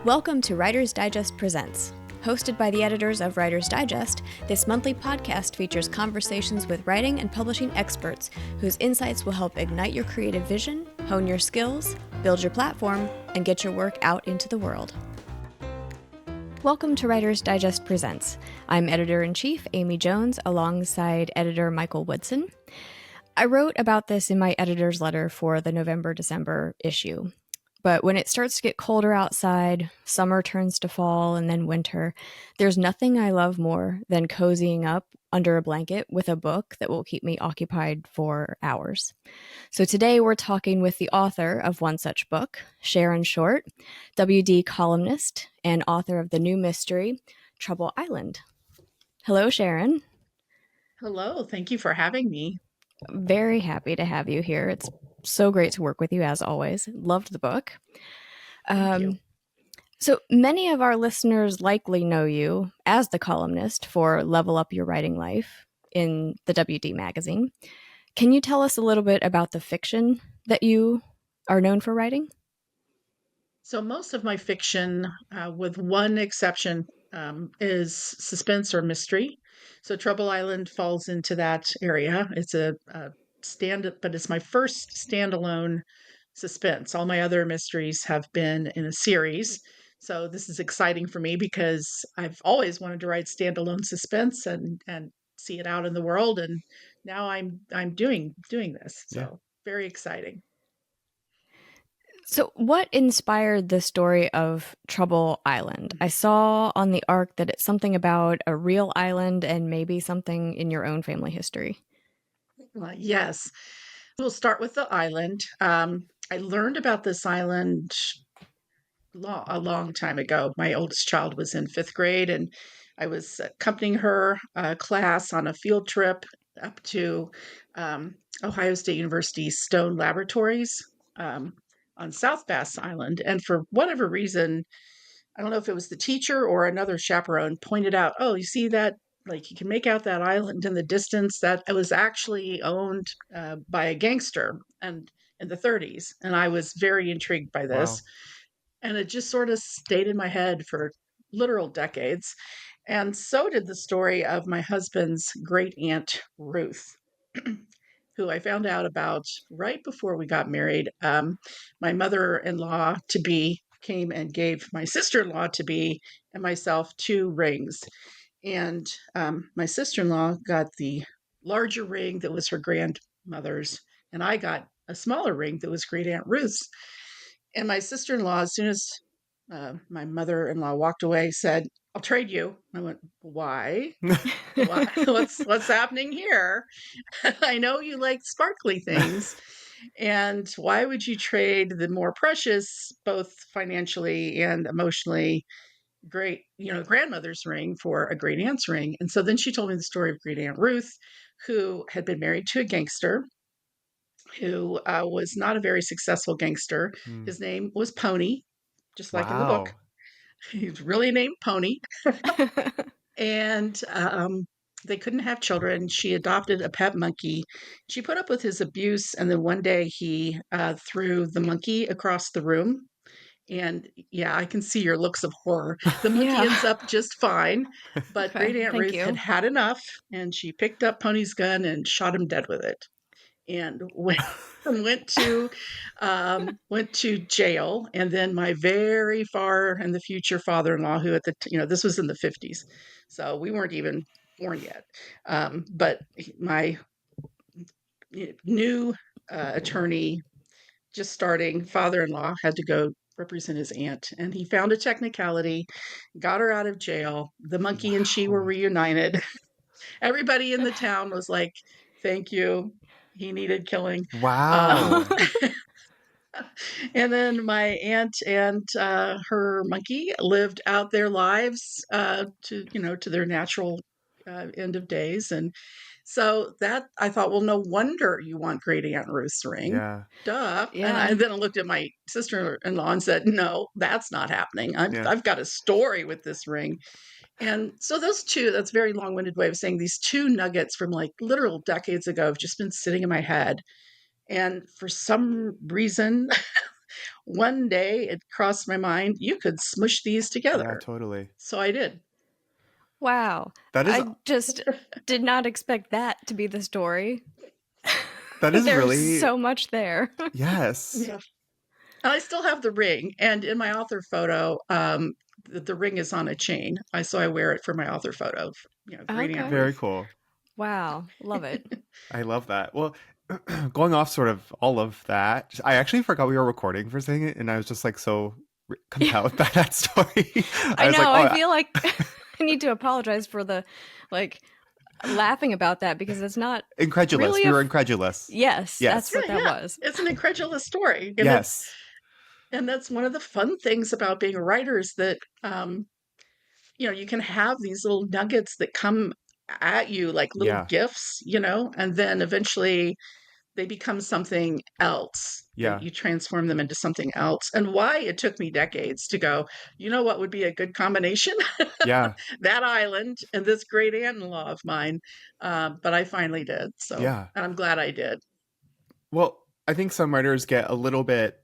Welcome to Writer's Digest Presents. Hosted by the editors of Writer's Digest, this monthly podcast features conversations with writing and publishing experts whose insights will help ignite your creative vision, hone your skills, build your platform, and get your work out into the world. Welcome to Writer's Digest Presents. I'm Editor-in-Chief Amy Jones alongside editor Michael Woodson. I wrote about this in my editor's letter for the November-December issue. But when it starts to get colder outside, summer turns to fall, and then winter, there's nothing I love more than cozying up under a blanket with a book that will keep me occupied for hours. So today we're talking with the author of one such book, Sharon Short, WD columnist and author of the new mystery, Trouble Island. Hello, Sharon. Hello, thank you for having me. Very happy to have you here. It's so great to work with you, as always. Loved the book. Thank you. So many of our listeners likely know you as the columnist for Level Up Your Writing Life in the WD magazine. Can you tell us a little bit about the fiction that you are known for writing? So most of my fiction, with one exception, is suspense or mystery. So Trouble Island falls into that area. It's but it's my first standalone suspense. All my other mysteries have been in a series. So this is exciting for me because I've always wanted to write standalone suspense and see it out in the world. And now I'm doing this. So very exciting. So what inspired the story of Trouble Island? I saw on the arc that it's something about a real island and maybe something in your own family history. Yes. We'll start with the island. I learned about this island a long time ago. My oldest child was in fifth grade, and I was accompanying her class on a field trip up to Ohio State University Stone Laboratories on South Bass Island. And for whatever reason, I don't know if it was the teacher or another chaperone pointed out, oh, you see that? Like you can make out that island in the distance that it was actually owned by a gangster and in the 30s. And I was very intrigued by this. Wow. And it just sort of stayed in my head for literal decades. And so did the story of my husband's great aunt, Ruth, who I found out about right before we got married. My mother in law to be came and gave my sister in law to be and myself 2 rings. And my sister in law got the larger ring that was her grandmother's, and I got a smaller ring that was great Aunt Ruth's. And my sister in law, as soon as my mother in law walked away, said, I'll trade you. I went, why? Why? What's happening here? I know you like sparkly things. And why would you trade the more precious, both financially and emotionally, great, grandmother's ring for a great aunt's ring? And so then she told me the story of great Aunt Ruth, who had been married to a gangster who was not a very successful gangster. His name was Pony, just like in the book. He's really named Pony. And they couldn't have children. She adopted a pet monkey. She put up with his abuse. And then one day he threw the monkey across the room. And yeah, I can see your looks of horror. The monkey ends up just fine. But Okay, great Aunt Ruth had enough. And she picked up Pony's gun and shot him dead with it. And went to jail. And then my very far in the future father-in-law, who at this was in the 50s, so we weren't even born yet. But my new attorney, just starting father-in-law, had to go represent his aunt, and he found a technicality, got her out of jail. The monkey and she were reunited. Everybody in the town was like, thank you. He needed killing. Wow. And then my aunt and her monkey lived out their lives to their natural end of days. And so that I thought, well, no wonder you want great Aunt Ruth's ring. Yeah. Duh. Yeah. And then I looked at my sister-in-law and said, no, that's not happening. I've got a story with this ring. And so that's a very long-winded way of saying these 2 nuggets from like literal decades ago have just been sitting in my head. And for some reason, One day it crossed my mind, you could smush these Yeah, together. totally. So I did. Wow. That is I just did not expect that to be the story. that is There's really so much there. yes. Yeah. And I still have the ring. And in my author photo, the ring is on a chain. So I wear it for my author photo, Great Aunt Okay. Very Ruth. cool. Wow. Love it. I love that. Well, going off sort of all of that, I actually forgot we were recording for saying it, and I was just like so compelled by that story. I I was like, know. I oh, feel like I need to apologize for the like laughing about that because it's not incredulous. really We were incredulous. yes, that's Yes. what Yeah, that yeah. was. It's an incredulous story. Yes. And that's one of the fun things about being a writer is that you can have these little nuggets that come at you like little Yeah. gifts, and then eventually they become something else. Yeah. You transform them into something else. And why it took me decades to go, what would be a good combination? Yeah. That island and this great aunt-in-law of mine. But I finally did. So, Yeah. and I'm glad I did. Well, I think some writers get a little bit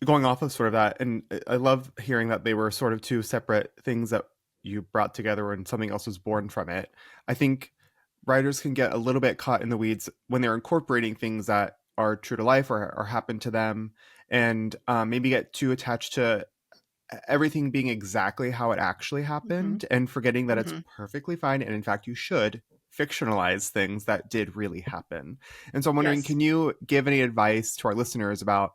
going off of sort of that, and I love hearing that they were sort of two separate things that you brought together and something else was born from it. I think writers can get a little bit caught in the weeds when they're incorporating things that are true to life or happen to them, and maybe get too attached to everything being exactly how it actually Hmm. happened and forgetting that it's Hmm. perfectly fine. And in fact, you should fictionalize things that did really happen. And so I'm wondering, Yes. can you give any advice to our listeners about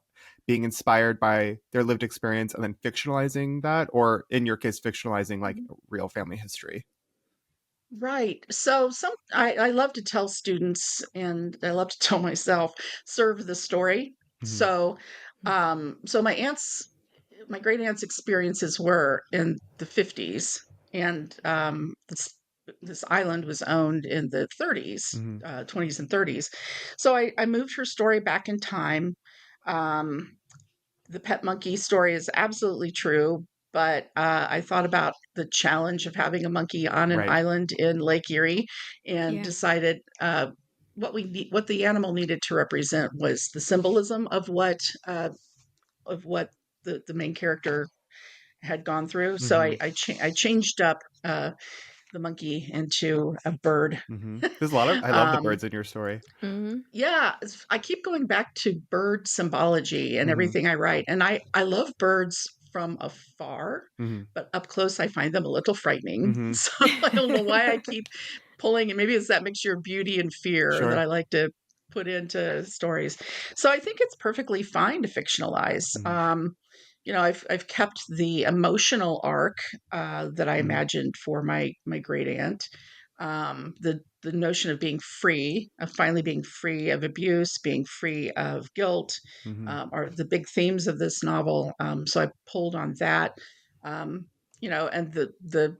being inspired by their lived experience and then fictionalizing that, or in your case, fictionalizing like real family history? Right. So I love to tell students and I love to tell myself, serve the story. Mm-hmm. So my great aunt's experiences were in the 50s, and this island was owned in the 30s, Mm-hmm. 20s and 30s. So I moved her story back in time. Um, the pet monkey story is absolutely true, but I thought about the challenge of having a monkey on an Right. island in Lake Erie, and Yeah. decided what the animal needed to represent was the symbolism of what the main character had gone through. So Mm-hmm. I changed up the monkey into a bird. Mm-hmm. There's a lot of I love the um, birds in your story. Mhm. yeah, I keep going back to bird symbology and Mm-hmm. everything I write. And I love birds from afar, Mm-hmm. but up close I find them a little frightening. Mm-hmm. So I don't know why I keep pulling, and maybe it's that mixture of beauty and fear that I Sure. like to put into stories. So I think it's perfectly fine to fictionalize. Mm-hmm. I've kept the emotional arc that I Mm-hmm. imagined for my great aunt. The notion of being free, of finally being free of abuse, being free of guilt, Mm-hmm. are the big themes of this novel. So I pulled on that. And the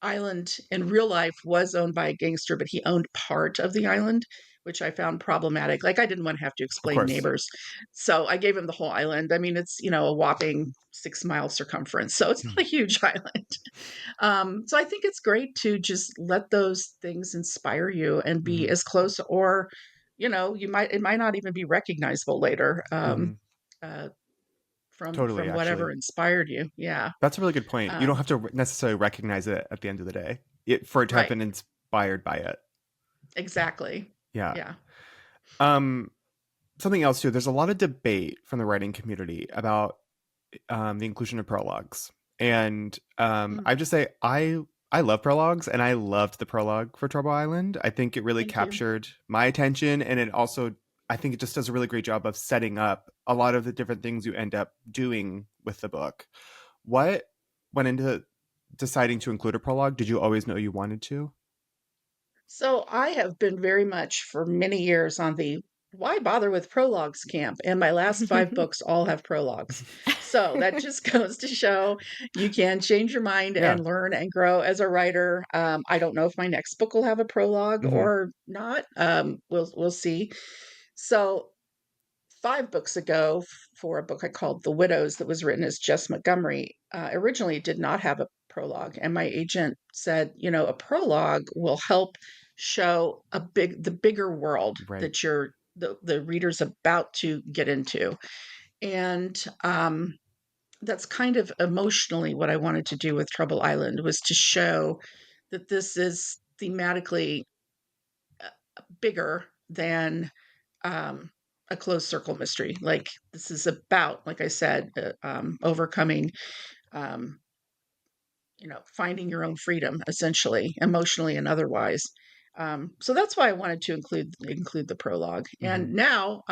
island in real life was owned by a gangster, but he owned part of the island, which I found problematic. Like, I didn't want to have to Of explain course. neighbors. So I gave him the whole island. I mean, it's, a whopping 6 mile circumference. So it's Mm-hmm. not a huge island. So I think it's great to just let those things inspire you and be Mm-hmm. as close, or, it might not even be recognizable later. Mm-hmm. Uh, from Totally, from whatever actually. inspired you. Yeah. That's a really good point. You don't Um, have to necessarily recognize it at the end of the day for it to have right. been inspired by it. Exactly. Yeah. Yeah. Um, something else too. There's a lot of debate from the writing community about the inclusion of prologues, and Mm, I just say I love prologues, and I loved the prologue for Trouble Island. I think it really thank you. captured my attention, and it also I think it just does a really great job of setting up a lot of the different things you end up doing with the book. What went into deciding to include a prologue? Did you always know you wanted to? So I have been very much for many years on the why bother with prologues camp, and my last 5 books all have prologues. So that just goes to show you can change your mind Yeah. and learn and grow as a writer. I don't know if my next book will have a prologue Hmm. or not. We'll see. So 5 books ago, for a book I called The Widows that was written as Jess Montgomery, originally did not have a prologue. And my agent said, a prologue will help show the bigger world Right. that the reader's about to get into. And that's kind of emotionally what I wanted to do with Trouble Island, was to show that this is thematically bigger than um, a closed circle mystery. Like, this is about, like I said, overcoming, um, finding your own freedom, essentially, emotionally and otherwise. So that's why I wanted to include the prologue. Mm-hmm. And now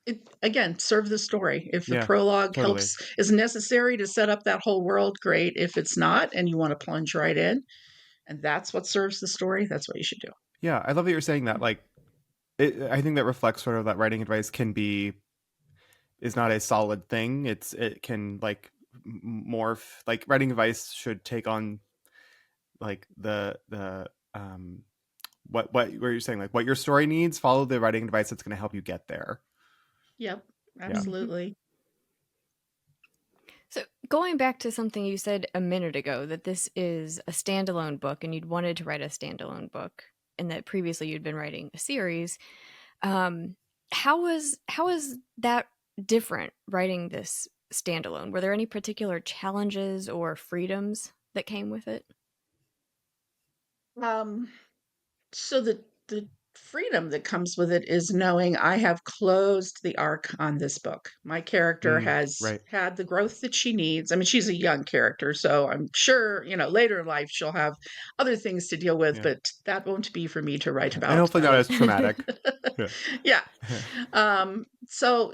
it again serve the story. If the Yeah, prologue totally. is necessary to set up that whole world, great. If it's not, and you want to plunge right in, and that's what serves the story, that's what you should do. Yeah, I love that you're saying that. Like, I think that reflects sort of that writing advice is not a solid thing. It can like morph. Like writing advice should take on like the what you're saying, like what your story needs. Follow the writing advice that's going to help you get there. Yep, Yeah. Mhm. absolutely. So, going back to something you said a minute ago, that this is a standalone book and you'd wanted to write a standalone book, and that previously you'd been writing a series. Um, how was that different writing this standalone? Were there any particular challenges or freedoms that came with it? Um, So the freedom that comes with it is knowing I have closed the arc on this book. My character has Right. had the growth that she needs. I mean, she's a young character, so I'm sure, later in life she'll have other things to deal with, Yeah. but that won't be for me to write And about. hopefully not as traumatic. Yeah. Yeah. So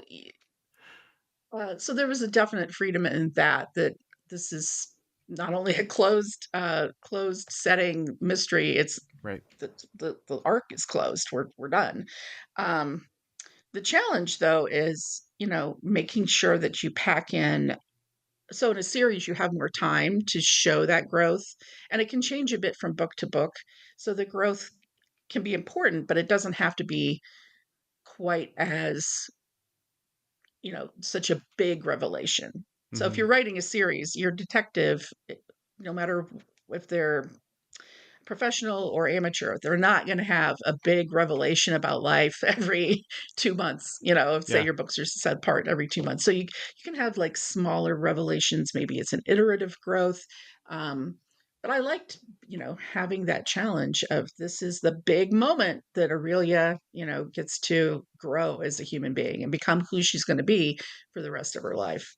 so there was a definite freedom in that this is not only a closed setting mystery, it's Right. the arc is closed. We're done. Um, the challenge though is, making sure that you pack in. So in a series, you have more time to show that growth, and it can change a bit from book to book. So the growth can be important, but it doesn't have to be quite as, such a big revelation. So if Mm-hmm. you're writing a series, your detective, no matter if they're professional or amateur, they're not going to have a big revelation about life every 2 months. Say Yeah. your books are set apart every 2 months, so you can have like smaller revelations. Maybe it's an iterative growth. But I liked, having that challenge of this is the big moment that Aurelia, gets to grow as a human being and become who she's going to be for the rest of her life.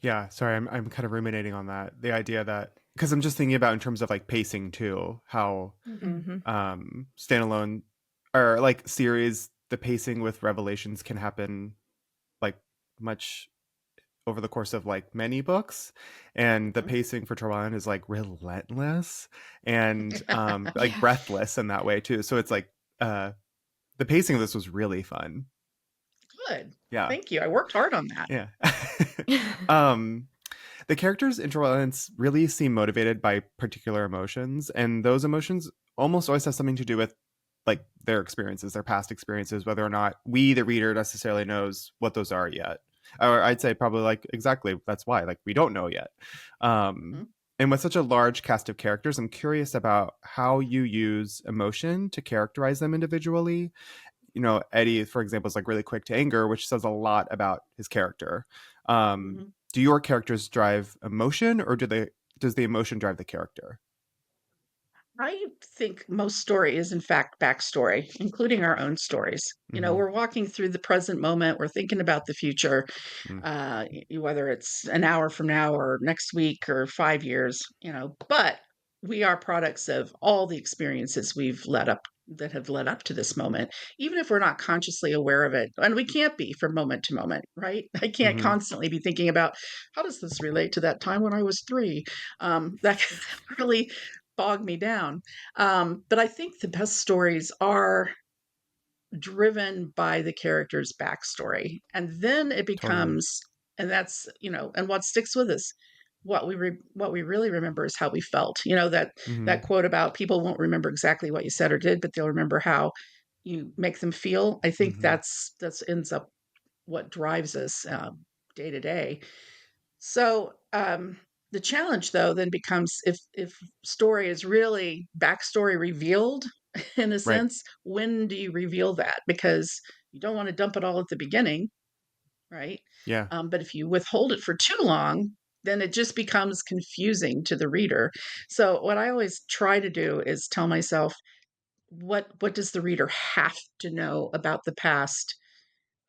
Yeah. Sorry, I'm kind of ruminating on that. The idea that, because I'm just thinking about in terms of like pacing too, how Hmm. Hmm. standalone or like series, the pacing with revelations can happen like much over the course of like many books, and the pacing for Torrun is like relentless and like Yeah. breathless in that way too. So it's like uh the pacing of this was really fun. Good. Yeah. Thank you. I worked hard on that. Yeah. um the characters in Torrance really seem motivated by particular emotions, and those emotions almost always have something to do with like their experiences, their past experiences, whether or not we, the reader, necessarily knows what those are yet. Or I'd say probably like exactly that's why, like we don't know yet. Um, Mhm. and with such a large cast of characters, I'm curious about how you use emotion to characterize them individually. Eddie, for example, is like really quick to anger, which says a lot about his character. Um, Mhm. do your characters drive emotion, or does the emotion drive the character? I think most story is, in fact, backstory, including our own stories. Mm-hmm. We're walking through the present moment. We're thinking about the future, whether it's an hour from now or next week or 5 years, but we are products of all the experiences that have led up to this moment, even if we're not consciously aware of it. And we can't be from moment to moment, right? I can't Mm-hmm. constantly be thinking about how does this relate to that time when I was 3? That can really bog me down. But I think the best stories are driven by the character's backstory. And then it Totally. becomes, and that's, and what sticks with us. What we really remember is how we felt. Mm-hmm. That quote about people won't remember exactly what you said or did, but they'll remember how you make them feel. I think Mm-hmm. that's ends up what drives us day to day. So the challenge, though, then becomes if story is really backstory revealed, in a Right. sense, when do you reveal that? Because You don't want to dump it all at the beginning, right? Yeah. But if you withhold it for too long, then it just becomes confusing to the reader. So what I always try to do is tell myself, what does the reader have to know about the past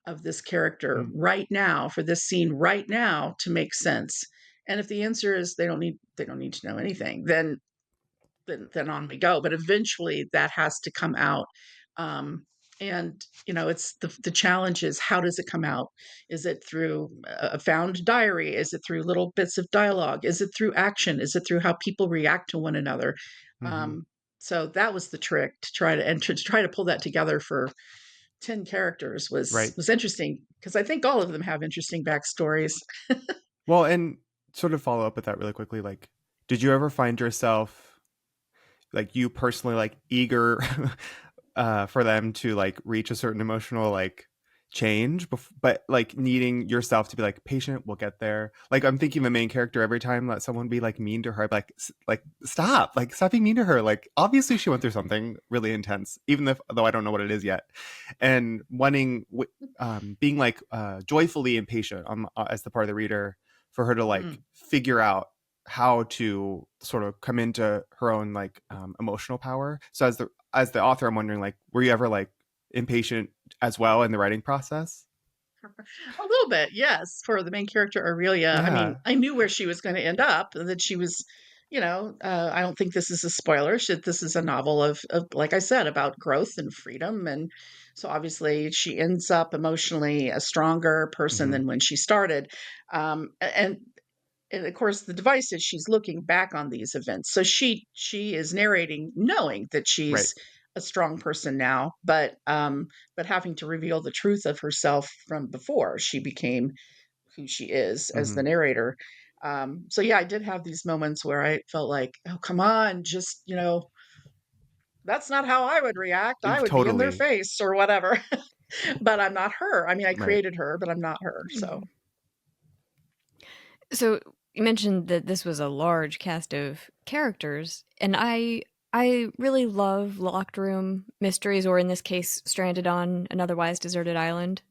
of this character Mm. right now for this scene right now to make sense? And if the answer is they don't need to know anything, then on we go. But eventually that has to come out. Um, and it's the challenge is, how does it come out? Is it through a found diary? Is it through little bits of dialogue? Is it through action? Is it through how people react to one another? Hmm. Um, so that was the trick, to try to pull that together for 10 characters was Right. was interesting, because I think all of them have interesting backstories. Well, and sort of follow up with that really quickly, like, did you ever find yourself, like, you personally, like, eager for them to, like, reach a certain emotional, like, change, but, like, needing yourself to be like, patient, we'll get there? Like, I'm thinking the main character, every time let someone be, like, mean to her, like, stop being mean to her. Like, obviously she went through something really intense, even if, though I don't know what it is yet, and wanting, being, like, joyfully impatient as the part of the reader, for her to, like, Mm. figure out how to sort of come into her own, like, emotional power. So as the author, I'm wondering, like, were you ever, like, impatient as well in the writing process? A little bit, yes, for the main character, Aurelia. I mean, Yeah. I knew where she was going to end up, that she was, I don't think this is a spoiler. This is a novel of, like I said, about growth and freedom. And so obviously she ends up emotionally a stronger person Hmm. than when she started. And of course the device is she's looking back on these events, so she is narrating knowing that Right. she's a strong person now, but having to reveal the truth of herself from before she became who she is as Hmm. the narrator. So yeah, I did have these moments where I felt like, oh, come on, just that's not how I would react. I would be in their Totally. face or whatever. But I'm not her. I mean, I Right. created her, but I'm not her. So Mhm. So you mentioned that this was a large cast of characters, and I really love locked room mysteries, or in this case, stranded on an otherwise deserted island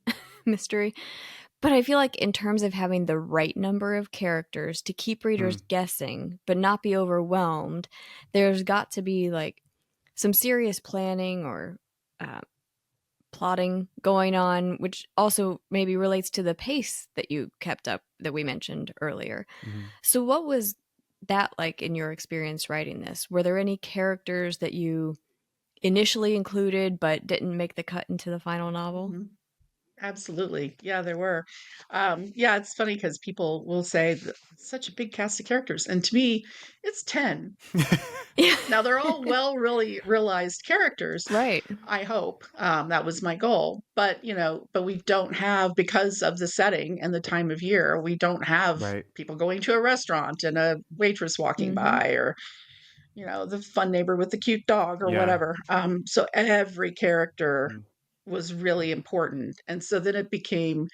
mystery. But I feel like in terms of having the right number of characters to keep readers Mm. guessing but not be overwhelmed, there's got to be like some serious planning or uh, plotting going on, which also maybe relates to the pace that you kept up that we mentioned earlier. Hmm. So, what was that like in your experience writing this? Were there any characters that you initially included but didn't make the cut into the final novel? mhm. Absolutely. Yeah, there were. Yeah, it's funny because people will say that it's such a big cast of characters. And to me, it's 10. Yeah. Now, they're all well, really realized characters, Right. I hope. That was my goal. But we don't have, because of the setting and the time of year, we don't have Right. people going to a restaurant and a waitress walking Mm-hmm. by, or, the fun neighbor with the cute dog or Yeah. whatever. So every character Mm. was really important. And so then it became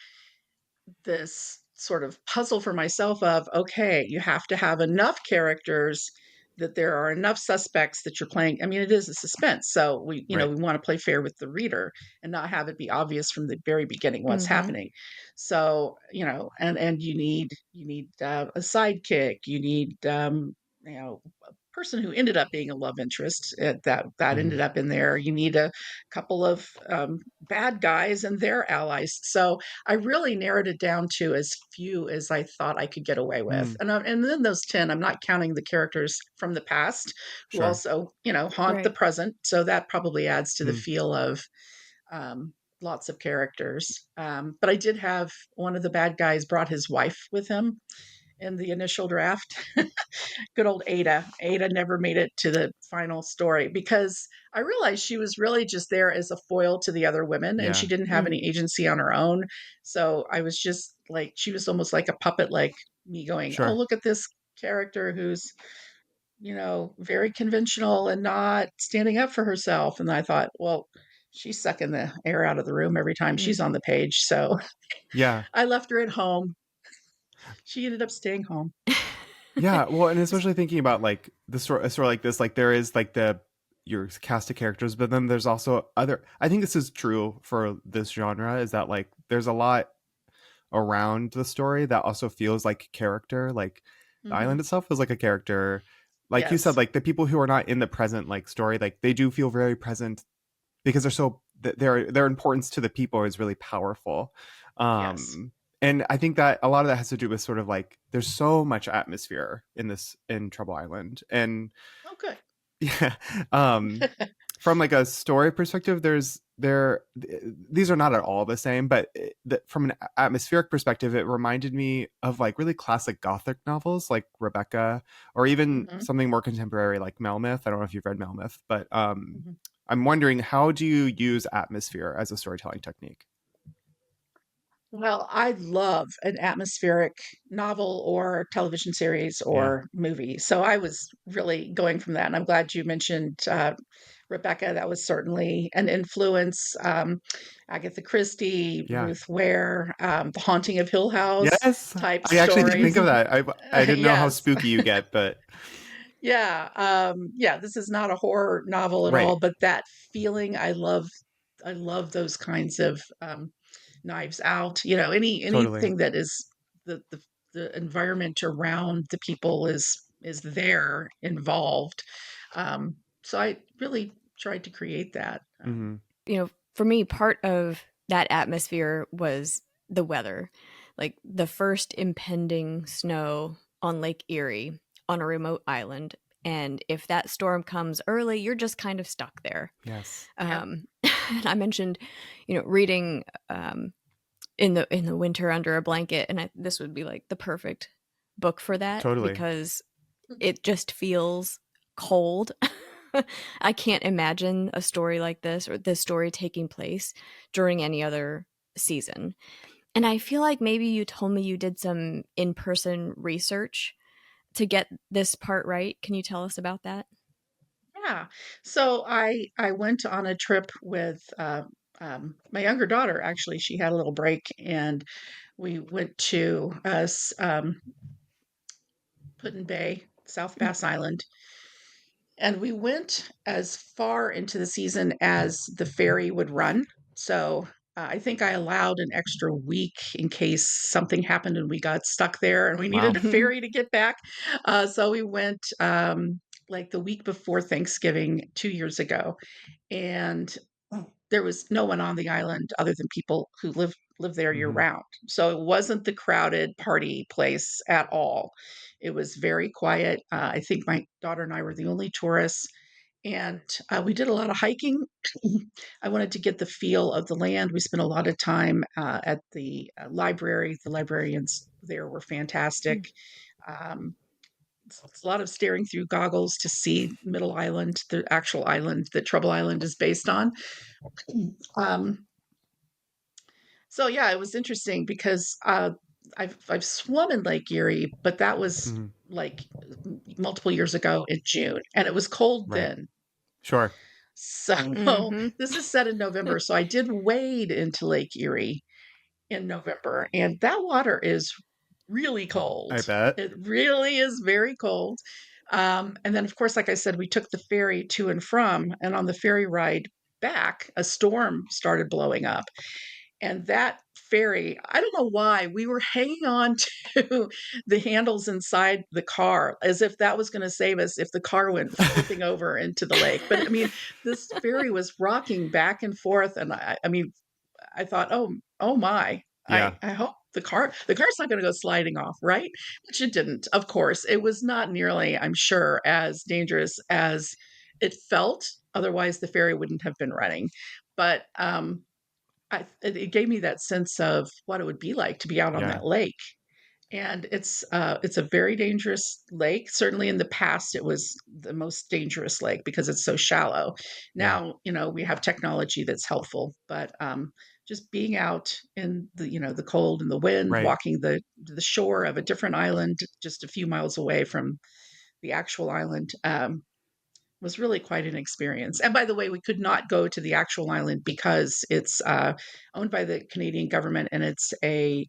this sort of puzzle for myself of, okay, you have to have enough characters that there are enough suspects that you're playing. I mean, it is a suspense, so Right. we want to play fair with the reader and not have it be obvious from the very beginning what's Mm-hmm. happening. So and you need a sidekick. You need a person who ended up being a love interest, that Hmm. ended up in there. You need a couple of bad guys and their allies. So I really narrowed it down to as few as I thought I could get away with. Mm. And then those 10, I'm not counting the characters from the past who Sure. also, haunt the Right. present. So that probably adds to the Mm. feel of um, lots of characters. But I did have one of the bad guys brought his wife with him in the initial draft. Good old Ada. Ada never made it to the final story because I realized she was really just there as a foil to the other women, and she Yeah. didn't have Mm. any agency on her own. So I was just like, she was almost like a puppet, like me going, oh, Sure. look at this character who's, very conventional and not standing up for herself. And I thought, well, she's sucking the air out of the room every time she's on Mm-hmm. the page. So Yeah. I left her at home. She ended up staying home. Yeah, well, and especially thinking about, like, the sort of like this, like, there is, like, the your cast of characters, but then there's also other. I think this is true for this genre, is that like there's a lot around the story that also feels like character. Like the Hmm. island itself feels like a character. Like you said, Yes. like the people who are not in the present like story, like they do feel very present because their importance to the people is really powerful. Yes. um and I think that a lot of that has to do with sort of like there's so much atmosphere in Trouble Island. And Oh, good. yeah. From like a story perspective, these are not at all the same, but from an atmospheric perspective, it reminded me of like really classic gothic novels like Rebecca, or even Hmm. something more contemporary like Melmoth. I don't know if you've read Melmoth, but Hmm. I'm wondering, how do you use atmosphere as a storytelling technique? Well, I love an atmospheric novel or television series Yeah. or movie. So I was really going from that. And I'm glad you mentioned Rebecca. That was certainly an influence. Agatha Christie, Yeah. Ruth Ware, The Haunting of Hill House Yes. type I actually did think stories. of that. I didn't know how Yes. spooky you get, but Yeah, yeah, this is not a horror novel at right. all, but that feeling, I love those kinds of Knives Out, Totally. anything that is the environment around the people is there involved. So I really tried to create that. Hmm. For me, part of that atmosphere was the weather. Like the first impending snow on Lake Erie on a remote island. And if that storm comes early, you're just kind of stuck there. Yes. Yeah. And I mentioned, reading in the winter under a blanket, and this would be like the perfect book for that Totally. because it just feels cold. I can't imagine a story like this or this story taking place during any other season. And I feel like maybe you told me you did some in person research to get this part right. Can you tell us about that? Yeah. So I went on a trip with my younger daughter. Actually, she had a little break, and we went to Put Bay, South Bass Island, and we went as far into the season as the ferry would run. So I think I allowed an extra week in case something happened and we got stuck there and we needed Wow. a ferry to get back. So we went like the week before Thanksgiving 2 years ago, and there was no one on the island other than people who live there year Hmm. round. So it wasn't the crowded party place at all. It was very quiet. I think my daughter and I were the only tourists, and we did a lot of hiking. I wanted to get the feel of the land. We spent a lot of time at the library. The librarians there were fantastic. Um, it's a lot of staring through goggles to see Middle Island, the actual island that Trouble Island is based on. Um, so yeah, it was interesting because I've swum in Lake Erie, but that was Hmm. like multiple years ago in June, and it was cold Right. then. Sure. So Mm-hmm. this is set in November. So I did wade into Lake Erie in November, and that water is really cold. I bet. It really is very cold. And then, of course, like I said, we took the ferry to and from, and on the ferry ride back, a storm started blowing up. And that ferry, I don't know why, we were hanging on to the handles inside the car as if that was going to save us if the car went flipping over into the lake. But I mean, this ferry was rocking back and forth. And I mean, I thought, oh my, Yeah. I hope the car's not going to go sliding off, right? Which it didn't. Of course, it was not nearly, I'm sure, as dangerous as it felt. Otherwise, the ferry wouldn't have been running. But it gave me that sense of what it would be like to be out on Yeah. that lake. And it's a very dangerous lake. Certainly in the past, it was the most dangerous lake because it's so shallow. Yeah. Now, we have technology that's helpful, but just being out in the cold and the wind, Right. walking the shore of a different island just a few miles away from the actual island, was really quite an experience. And by the way, we could not go to the actual island because it's owned by the Canadian government, and it's a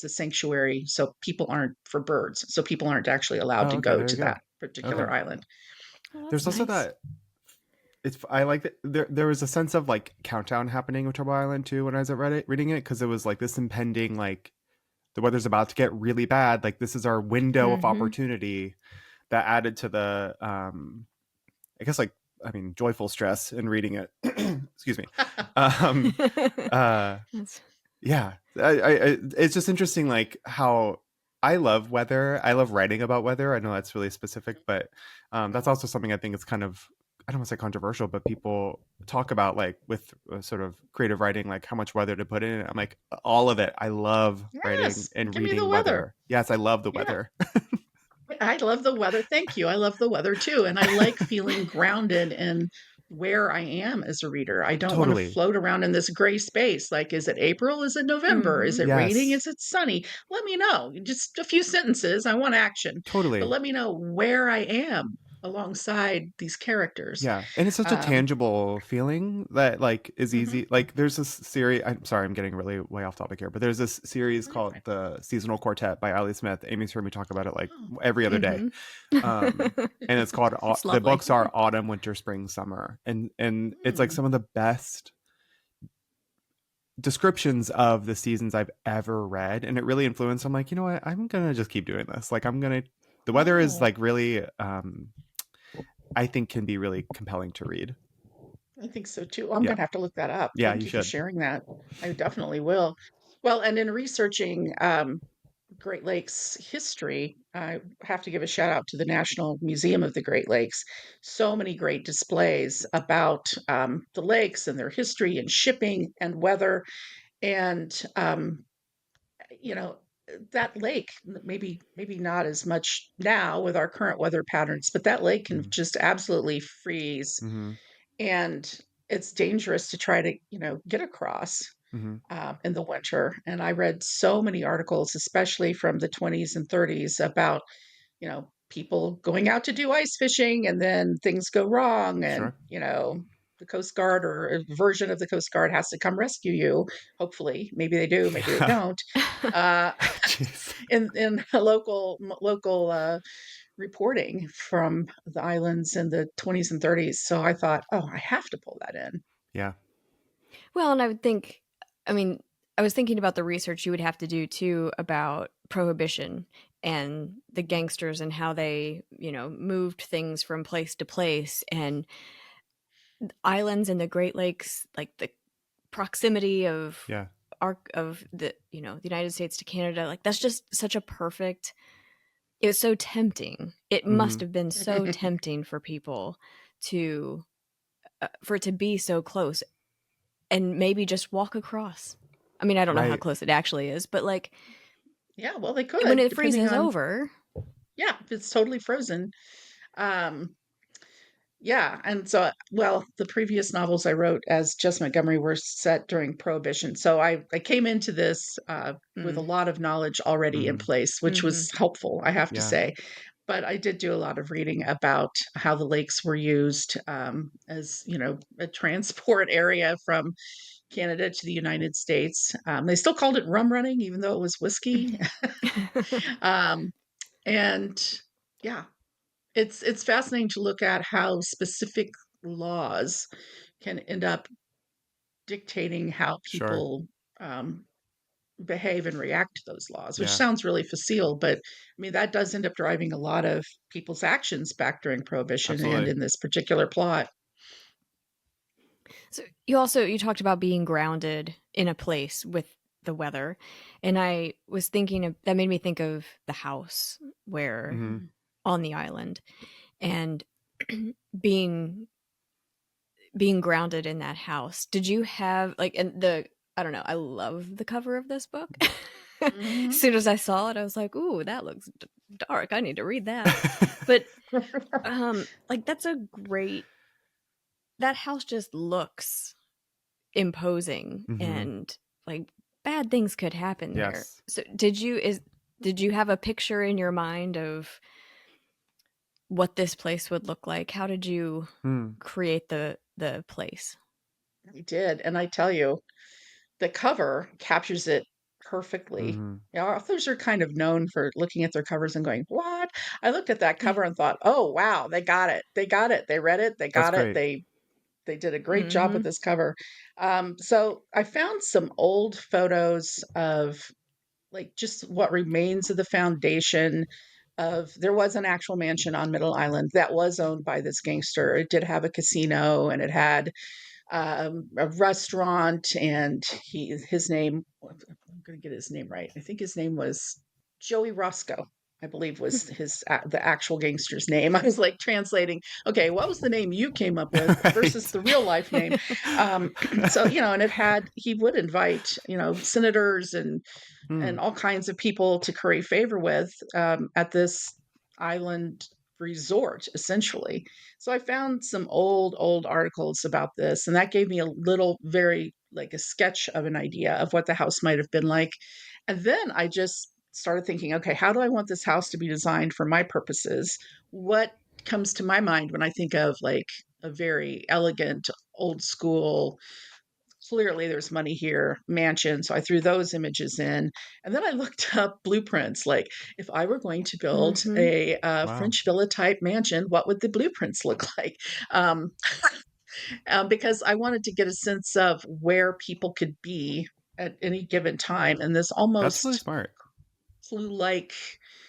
sanctuary, so people aren't for birds. So people aren't actually allowed Oh, to okay. go There you to go. that particular Okay. island. Oh, that's There's also nice. that I like that there was a sense of like countdown happening with Turbo Island too when I was at Reddit reading it, because it was like this impending, like the weather's about to get really bad, like this is our window of Mm-hmm. opportunity, that added to the I guess, like, I mean, joyful stress in reading it. Excuse me. Um uh That's, yeah, it's just interesting, like how I love weather. I love writing about weather. I know that's really specific, but that's also something I think is kind of, I don't want to say controversial, but people talk about, like with sort of creative writing, like how much weather to put in it. I'm like, all of it. I love writing Yes, and give me the reading weather. weather. Yes, I love the Yeah. weather. I love the weather. Thank you. I love the weather too. And I like feeling grounded in where I am as a reader. I don't want to Totally. float around in this gray space. Like, is it April? Is it November? Is mm-hmm. it raining? Yes, Is it sunny? Let me know. Just a few sentences. I want action, but totally. let me know where I am alongside these characters. Yeah, and it's such a Um, tangible feeling that, like, is mhm. easy. Like, there's this series. I'm sorry, I'm getting really way off topic here, but there's this series You're called fine. The Seasonal Quartet by Ali Smith. Amy's heard me talk about it like Oh, every other day. Mm-hmm. And it's called It's the lovely. books are Autumn, Winter, Spring, Summer, and it's like hmm. some of the best descriptions of the seasons I've ever read, and it really influenced. I'm like, you know what? I'm gonna just keep doing this. Like, I'm gonna. The weather is Oh, like really, I think, can be really compelling to read. I think so too. I'm Yeah. going to have to look that up. Yeah, Thank you you for should. sharing that. I definitely will. Well, and in researching Great Lakes history, I have to give a shout out to the National Museum of the Great Lakes. So many great displays about the lakes and their history and shipping and weather. And, you know, that lake, maybe not as much now with our current weather patterns, but that lake can Mhm. just absolutely freeze. Mhm. And it's dangerous to try to, get across Mhm. in the winter. And I read so many articles, especially from the 20s and 30s, about, people going out to do ice fishing and then things go wrong. And, Sure. the Coast Guard or a version of the Coast Guard has to come rescue you. Hopefully, maybe they do, maybe they Yeah. don't. Uh, Jeez. in a local reporting from the islands in the 20s and 30s. So I thought, oh, I have to pull that in. Yeah. Well, and I would think, I mean, I was thinking about the research you would have to do too about prohibition and the gangsters and how they, moved things from place to place, and islands in the Great Lakes, like the proximity of Yeah. the the United States to Canada, like that's just such a perfect. It was so tempting. It must Mhm. have been so tempting for people to for it to be so close and maybe just walk across. I mean, I don't know how Right. close it actually is, but like Yeah, well, they when could, it depending freezes on, over. yeah, if it's totally frozen. Um, yeah, and so, well, the previous novels I wrote as Jess Montgomery were set during Prohibition. So I came into this with a Mm. lot of knowledge already in Mhm. place, which Mm-hmm. was helpful, I have to Yeah. say. But I did do a lot of reading about how the lakes were used as, a transport area from Canada to the United States. They still called it rum running, even though it was whiskey. um, and yeah, it's fascinating to look at how specific laws can end up dictating how Sure. people um, behave and react to those laws, which Yeah. sounds really facile, but I mean that does end up driving a lot of people's actions back during Prohibition and Absolutely. in this particular plot. So you talked about being grounded in a place with the weather, and I was thinking of that made me think of the house where Mhm. on the island and being being grounded in that house. Did you have like and the I don't know, I love the cover of this book. As Mhm. soon as I saw it, I was like, "Ooh, that looks dark. I need to read that." But like that's a great that house just looks imposing Mhm. and like bad things could happen there. Yes. So did you have a picture in your mind of what this place would look like? How did you Mm. create the place? I did, and I tell you, the cover captures it perfectly. Mhm. Authors are kind of known for looking at their covers and going, "What?" I looked at that cover and thought, "Oh, wow, they got it. They got it. They read it. They That's got it. great. They." They did a great job with this cover. So I found some old photos of like just what remains of the foundation of there was an actual mansion on Middle Island that was owned by this gangster. It did have a casino and it had a restaurant, and his name, I'm going to get his name right. I think his name was Joey Roscoe. I believe was the actual gangster's name. I was like translating. Okay, what was the name you came up with versus Right. the real life name? So and he would invite senators and Hmm. all kinds of people to curry favor with at this island resort, essentially. So I found some old articles about this, and that gave me a little, very like a sketch of an idea of what the house might have been like. And then I just started thinking, okay, how do I want this house to be designed for my purposes? What comes to my mind when I think of like a very elegant, old school, clearly there's money here mansion? So I threw those images in, and then I looked up blueprints. Like, if I were going to build a Wow. French villa type mansion, what would the blueprints look like? um, because I wanted to get a sense of where people could be at any given time in this That's really almost smart. clue-like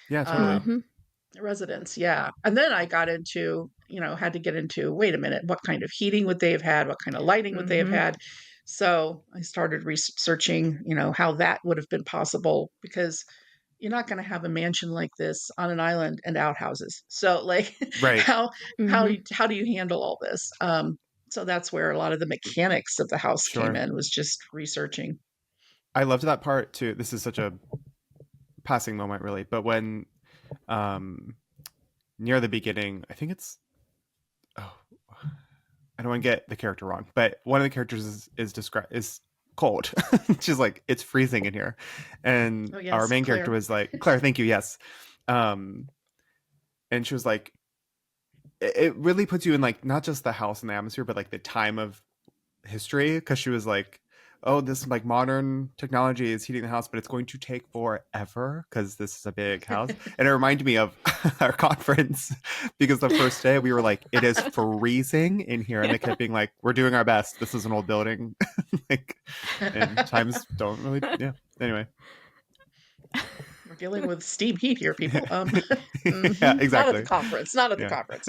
Yeah, uh, totally. Mm-hmm. residence. Yeah. And then I got into, had to get into, wait a minute, what kind of heating would they have had? What kind of lighting would they have Mm-hmm. had? So I started researching, how that would have been possible, because you're not going to have a mansion like this on an island and outhouses. So like Right. how Mm-hmm. how do you handle all this? So that's where a lot of the mechanics of the house came Sure. in, was just researching. I loved that part too. This is such a passing moment, really. But when um, near the beginning, I think it's oh, I don't want to get the character wrong, but one of the characters is cold. She's like, it's freezing in here, and Oh our yes, main character Claire. was like, Claire, thank you, yes, um, and she was like, it really puts you in like not just the house and the atmosphere, but like the time of history, because she was like, oh, this like modern technology is heating the house, but it's going to take forever because this is a big house. And it reminded me of our conference, because the first day we were like, it is freezing in here, and they kept being like, we're doing our best, this is an old building. Like, and times don't really, yeah, anyway. We're dealing with steam heat here, people. Yeah, Not at the exactly. conference. Not at the Yeah. conference.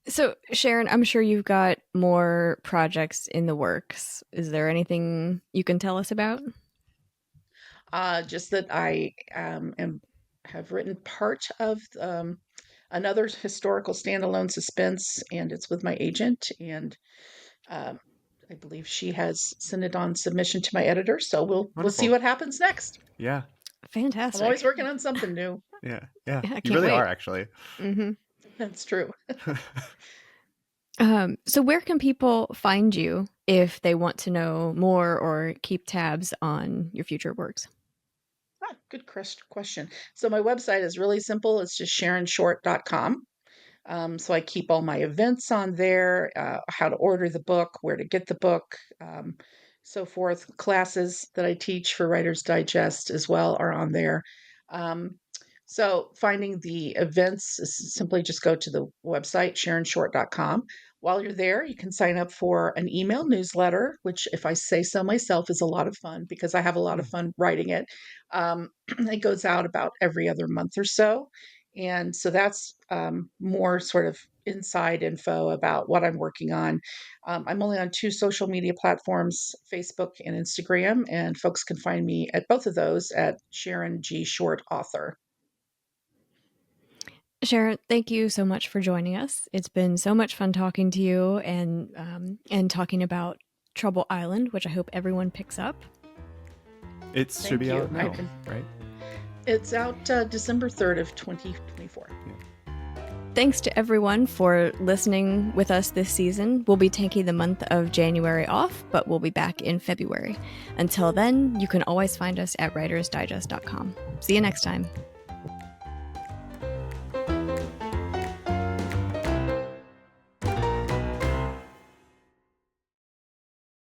So, Sharon, I'm sure you've got more projects in the works. Is there anything you can tell us about? Just that I have written part of another historical standalone suspense, and it's with my agent, and um, I believe she has sent it on submission to my editor. So we'll see Wonderful. what happens next. Yeah. I'm always Fantastic. working on something new. Yeah. Yeah. Yeah, I You can't really are, wait. actually. Mm-hmm. That's true. So, where can people find you if they want to know more or keep tabs on your future works? Good question. So my website is really simple. It's just sharonshort.com. So I keep all my events on there, how to order the book, where to get the book, so forth. Classes that I teach for Writer's Digest as well are on there. Um, so finding the events is simply just go to the website, sharonshort.com. While you're there, you can sign up for an email newsletter, which, if I say so myself, is a lot of fun because I have a lot of fun writing it. It goes out about every other month or so. And so that's more sort of inside info about what I'm working on. I'm only on two social media platforms, Facebook and Instagram, and folks can find me at both of those at Sharon G. Short Author. Sharon, thank you so much for joining us. It's been so much fun talking to you and talking about Trouble Island, which I hope everyone picks up. It should Thank be you. out now, right? It's out December 3rd of 2024. Yeah. Thanks to everyone for listening with us this season. We'll be taking the month of January off, but we'll be back in February. Until then, you can always find us at writersdigest.com. See you next time.